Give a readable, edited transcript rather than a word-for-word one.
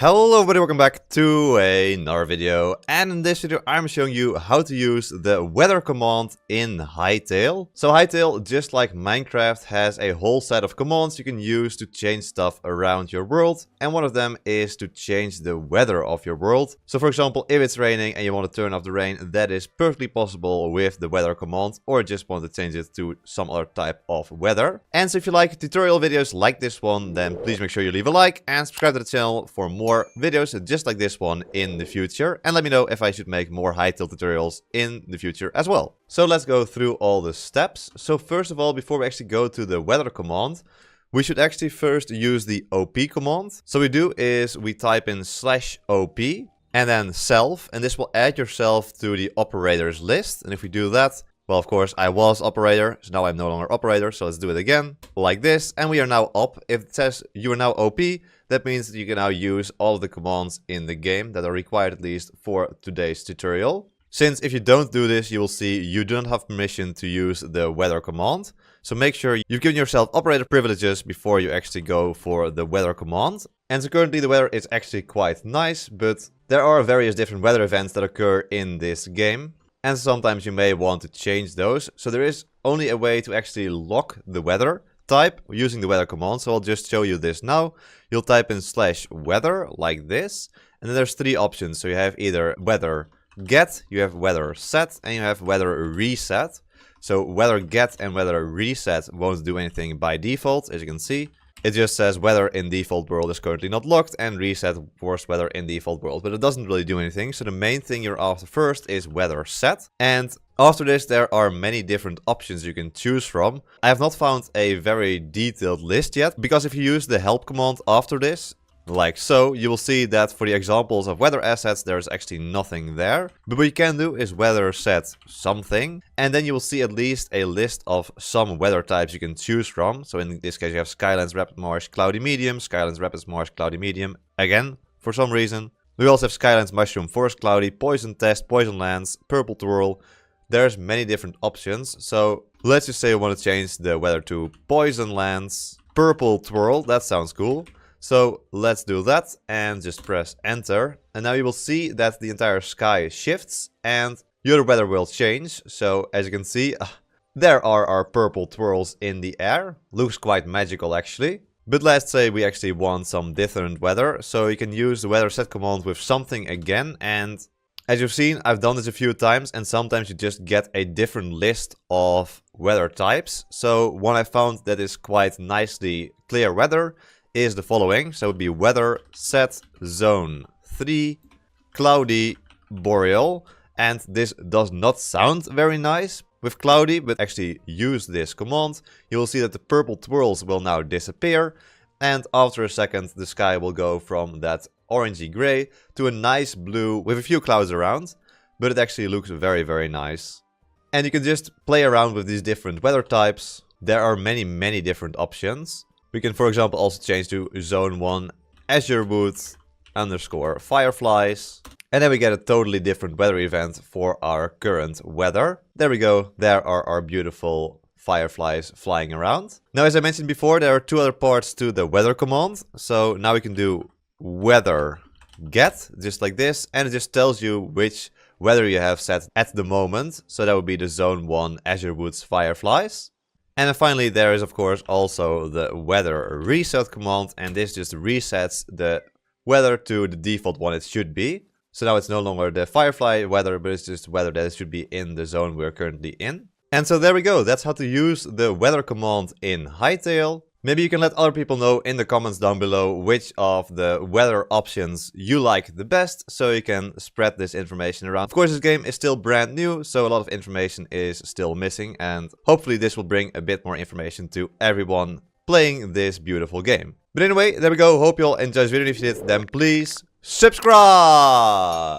Hello everybody, welcome back to another video, and in this video I'm showing you how to use the weather command in Hytale. So Hytale, just like Minecraft, has a whole set of commands you can use to change stuff around your world, and one of them is to change the weather of your world. So for example, if it's raining and you want to turn off the rain, that is perfectly possible with the weather command, or just want to change it to some other type of weather. And so if you like tutorial videos like this one, then please make sure you leave a like and subscribe to the channel for more videos just like this one in the future, and let me know if I should make more Hytale tutorials in the future as well. So let's go through all the steps. So first of all, before we actually go to the weather command, we should actually first use the OP command. So what we do is we type in /OP and then self, and this will add yourself to the operators list. And if we do that, well, of course, I was operator, so now I'm no longer operator. So let's do it again, like this, and we are now op. If it says you are now OP, that means that you can now use all of the commands in the game that are required, at least for today's tutorial. Since if you don't do this, you will see you don't have permission to use the weather command. So make sure you've given yourself operator privileges before you actually go for the weather command. And so currently the weather is actually quite nice, but there are various different weather events that occur in this game, and sometimes you may want to change those. So there is only a way to actually lock the weather type using the weather command. So I'll just show you this now. You'll type in /weather like this, and then there's three options. So you have either weather get, you have weather set, and you have weather reset. So weather get and weather reset won't do anything by default, as you can see. It just says weather in default world is currently not locked, and reset worst weather in default world, but it doesn't really do anything. So the main thing you're after first is weather set, and after this there are many different options you can choose from. I have not found a very detailed list yet, because if you use the help command after this, like so, you will see that for the examples of weather assets there's actually nothing there. But what you can do is weather set something, and then you will see at least a list of some weather types you can choose from. So in this case you have Skylands, Rapid Marsh, Cloudy Medium, Skylands, Rapid Marsh, Cloudy Medium, again, for some reason. We also have Skylands, Mushroom, Forest Cloudy, Poison Test, Poison Lands, Purple Twirl. There's many different options. So let's just say we want to change the weather to Poison Lands, Purple Twirl, that sounds cool. So let's do that and just press enter. And now you will see that the entire sky shifts and your weather will change. So as you can see, there are our purple twirls in the air. Looks quite magical actually. But let's say we actually want some different weather. So you can use the weather set command with something again. And as you've seen, I've done this a few times, and sometimes you just get a different list of weather types. So one I found that is quite nicely clear weather is the following. So it would be weather set zone 3 cloudy boreal, and this does not sound very nice with cloudy, but actually use this command, you will see that the purple twirls will now disappear, and after a second the sky will go from that orangey gray to a nice blue with a few clouds around, but it actually looks very nice. And you can just play around with these different weather types. There are many different options. We can, for example, also change to zone 1 Azurewood _ fireflies. And then we get a totally different weather event for our current weather. There we go. There are our beautiful fireflies flying around. Now, as I mentioned before, there are two other parts to the weather command. So now we can do weather get, just like this. And it just tells you which weather you have set at the moment. So that would be the zone 1 Azurewood fireflies. And then finally, there is of course also the weather reset command, and this just resets the weather to the default one it should be. So now it's no longer the firefly weather, but it's just weather that it should be in the zone we're currently in. And so there we go, that's how to use the weather command in Hytale. Maybe you can let other people know in the comments down below which of the weather options you like the best, so you can spread this information around. Of course, this game is still brand new, so a lot of information is still missing, and hopefully this will bring a bit more information to everyone playing this beautiful game. But anyway, there we go. Hope you all enjoyed this video. If you did, then please subscribe!